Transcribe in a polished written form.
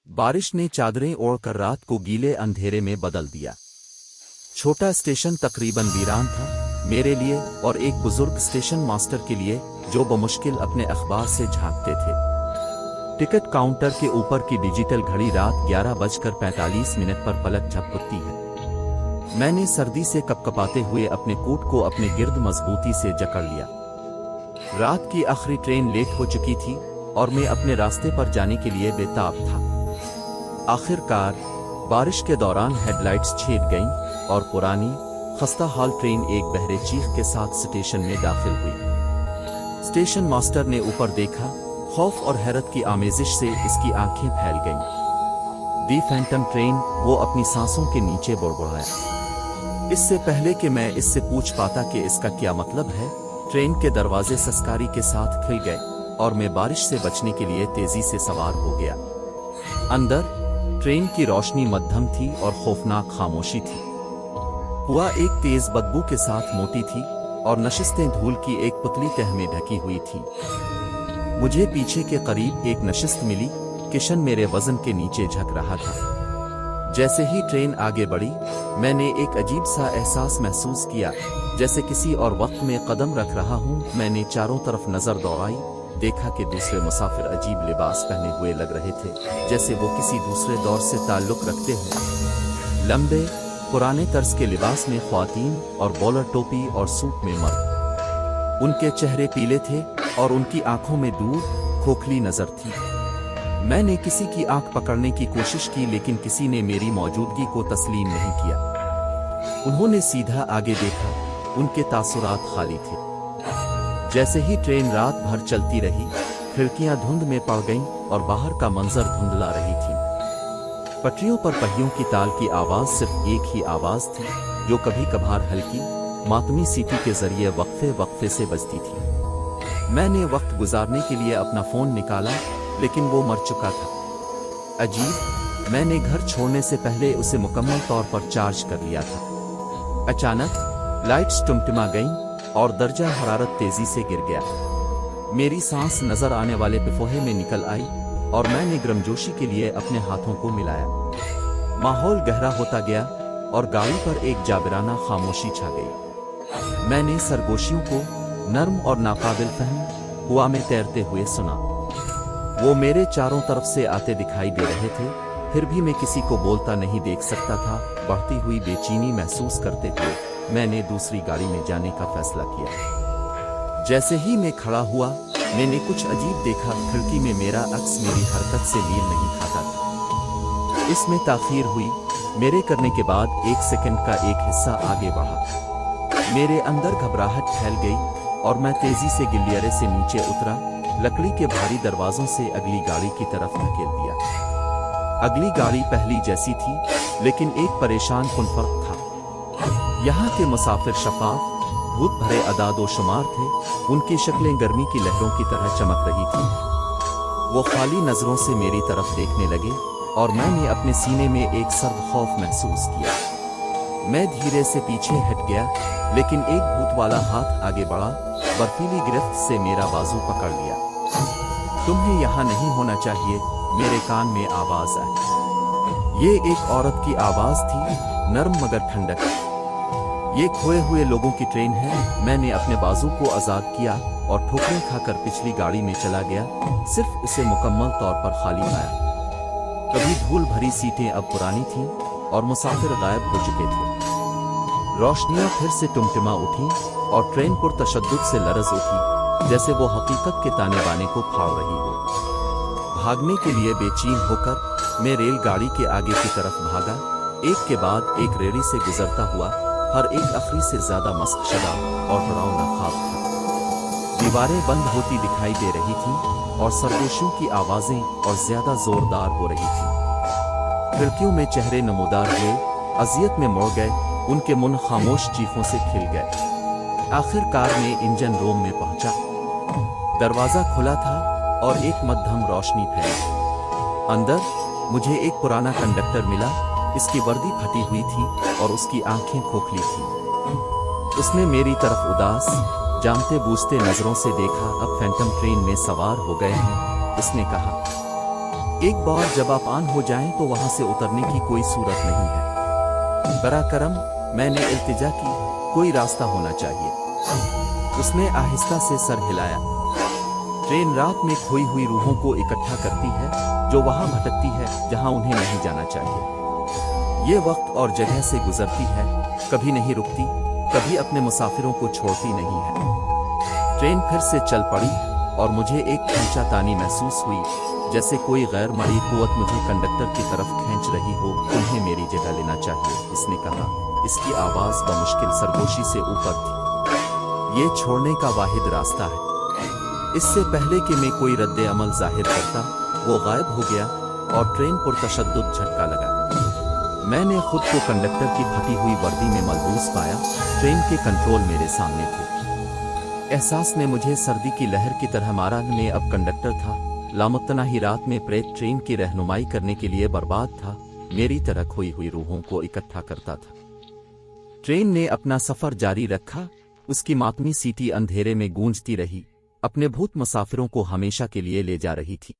बारिश ने चादरें ओढ़कर रात को गीले अंधेरे में बदल दिया। छोटा स्टेशन तकरीबन वीरान था मेरे लिए और एक बुजुर्ग स्टेशन मास्टर के लिए जो बमुश्किल अपने अखबार से झांकते थे। टिकट काउंटर के ऊपर की डिजिटल घड़ी रात 11:45 पर पलक झपकती है। मैंने सर्दी से कपकपाते हुए अपने कोट को अपने गिर्द मजबूती से जकड़ लिया। रात की आखिरी ट्रेन लेट हो चुकी थी और मैं अपने रास्ते पर जाने के लिए बेताब था। आखिरकार बारिश के दौरान हेडलाइट्स छेद गईं और पुरानी खस्ता हाल ट्रेन एक बहरे चीख के साथ स्टेशन में दाखिल हुई। स्टेशन मास्टर ने ऊपर देखा। खौफ और हैरत की आमेजिश से इसकी आंखें फैल गईं। दी फैंटम ट्रेन, वो अपनी सांसों के नीचे बुड़बुड़ाया। इससे पहले कि मैं इससे पूछ पाता कि इसका क्या मतलब है, ट्रेन के दरवाजे सस्कारी के साथ खुल गए और मैं बारिश से बचने के लिए तेजी से सवार हो गया। अंदर ट्रेन की रोशनी मध्यम थी और खौफनाक खामोशी थी। हवा एक तेज बदबू के साथ मोटी थी और नशिस्तें धूल की एक पुतली तह में ढकी हुई थी। मुझे पीछे के करीब एक नशिस्त मिली। किशन मेरे वजन के नीचे झक रहा था। जैसे ही ट्रेन आगे बढ़ी, मैंने एक अजीब सा एहसास महसूस किया, जैसे किसी और वक्त में कदम रख रहा हूं। मैंने चारों तरफ नजर दौड़ाई, देखा कि दूसरे मुसाफिर अजीब लिबास पहने हुए लग रहे थे, जैसे वो किसी दूसरे दौर से ताल्लुक रखते हों। लंबे पुराने तर्ज के लिबास में ख्वातीन और बॉलर टोपी और सूट में मर्द। उनके चेहरे पीले थे और उनकी आंखों में दूर खोखली नजर थी। मैंने किसी की आंख पकड़ने की कोशिश की, लेकिन किसी ने मेरी मौजूदगी को तस्लीम नहीं किया। उन्होंने सीधा आगे देखा। उनके तासुरात खाली थे। जैसे ही ट्रेन रात भर चलती रही, खिड़कियां धुंध में पड़ गईं और बाहर का मंजर धुंधला रही थी। पटरियों पर पहियों की ताल की आवाज सिर्फ एक ही आवाज थी, जो कभी कभार हल्की मातमी सीटी के जरिए वक्फे वक्फे से बजती थी। मैंने वक्त गुजारने के लिए अपना फोन निकाला, लेकिन वो मर चुका था। अजीब, मैंने घर छोड़ने से पहले उसे मुकम्मल तौर पर चार्ज कर लिया था। अचानक लाइट्स टिमटिमा गईं और दर्जा हरारत तेजी से गिर गया। मेरी सांस नजर आने वाले पिफोहे में निकल आई और मैंने गर्मजोशी के लिए अपने हाथों को मिलाया। माहौल गहरा होता गया और गाड़ी पर एक जाबिराना खामोशी छा गई। मैंने सरगोशियों को नर्म और नाकाबिल फहम हवा में तैरते हुए सुना। वो मेरे चारों तरफ से आते दिखाई दे रहे थे, फिर भी मैं किसी को बोलता नहीं देख सकता था। बढ़ती हुई बेचैनी महसूस करते हुए मैंने दूसरी गाड़ी में जाने का फैसला किया। जैसे ही मैं खड़ा हुआ, मैंने कुछ अजीब देखा। खिड़की में मेरा अक्स मेरी हरकत से मील नहीं खाता था। इसमें ताखीर हुई। मेरे करने के बाद 1 सेकंड का एक हिस्सा आगे बढ़ा। मेरे अंदर घबराहट फैल गई और मैं तेजी से गिलियरे से नीचे उतरा। लकड़ी के भारी दरवाजों से अगली गाड़ी की तरफ धकेल दिया। अगली गाड़ी पहली जैसी थी, लेकिन एक परेशान कुन फर्क था। यहाँ के मुसाफिर शफाफ भूत भरे अदादो शुमार थे। उनकी शक्लें गर्मी की लहरों की तरह चमक रही थी। वो खाली नजरों से मेरी तरफ देखने लगे और मैंने अपने सीने में एक सर्द खौफ महसूस किया। मैं धीरे से पीछे हट गया, लेकिन एक भूत वाला हाथ आगे बढ़ा, बर्फीली गिरफ्त से मेरा बाजू पकड़ लिया। तुम्हें यहाँ नहीं होना चाहिए, मेरे कान में आवाज आई। ये एक औरत की आवाज थी, नर्म मगर ठंडक। ये खोए हुए लोगों की ट्रेन है। मैंने अपने बाजू को आजाद किया और ठोकरें खाकर पिछली गाड़ी में चला गया, सिर्फ इसे मुकम्मल तौर पर खाली पाया। कभी धूल भरी सीटें अब पुरानी थीं और मुसाफिर गायब हो चुके थे। रोशनियां फिर से टिमटिमा उठी और ट्रेन पुरतशद्दुद से लरज उठी, जैसे वो हकीकत के ताने बाने को फाड़ रही हो। भागने के लिए बेचैन होकर मैं रेलगाड़ी के आगे की तरफ भागा। एक के बाद एक रेड़ी से गुजरता हुआ हर एक आखिरी से ज्यादा मस्कशदा और डरावना ख्वाब था। दीवारें बंद होती दिखाई दे रही थीं और सरगोशियों की आवाजें और ज्यादा जोरदार हो रही थीं। खिड़कियों में चेहरे नमूदार हुए, अजियत में मुड़ गए, उनके मुंह खामोश चीखों से खिल गए। आखिरकार मैं इंजन रूम में पहुंचा। दरवाजा खुला था और एक मध्यम रोशनी फैली। अंदर मुझे एक पुराना कंडक्टर मिला। इसकी वर्दी फटी हुई थी और उसकी आंखें खोखली थीं। उसने मेरी तरफ उदास, जानते बूझते नजरों से देखा। अब फैंटम ट्रेन में सवार हो गए हैं, उसने कहा। एक बार जब आप ऑन हो जाएं तो वहां से उतरने की कोई सूरत नहीं है। बरा करम, मैंने इल्तिजा की, कोई रास्ता होना चाहिए। उसने आहिस्ता से सर हिलाया। ट्रेन रात में खोई हुई रूहों को इकट्ठा करती है, जो वहां भटकती है जहां उन्हें नहीं जाना चाहिए। ये वक्त और जगह से गुजरती है, कभी नहीं रुकती, कभी अपने मुसाफिरों को छोड़ती नहीं है। ट्रेन फिर से चल पड़ी और मुझे एक खींचातानी महसूस हुई, जैसे कोई गैर मर्ई कुव्वत मुझे कंडक्टर की तरफ खींच रही हो। तुम्हें मेरी जगह लेना चाहिए, इसने कहा। इसकी आवाज बमुश्किल सरगोशी से ऊपर थी। ये छोड़ने का वाहिद रास्ता है। इससे पहले कि मैं कोई रद्द अमल जाहिर करता, वो गायब हो गया और ट्रेन पर तशद्दुद झटका लगा। मैंने खुद को कंडक्टर की फटी हुई वर्दी में मलबूस पाया। ट्रेन के कंट्रोल मेरे सामने थे। एहसास ने मुझे सर्दी की लहर की तरह मारा। मैं अब कंडक्टर था, लामतनाही रात में प्रेत ट्रेन की रहनुमाई करने के लिए बर्बाद था, मेरी तरह खोई हुई रूहों को इकट्ठा करता था। ट्रेन ने अपना सफर जारी रखा। उसकी मातमी सीटी अंधेरे में गूंजती रही, अपने भूत मुसाफिरों को हमेशा के लिए ले जा रही थी।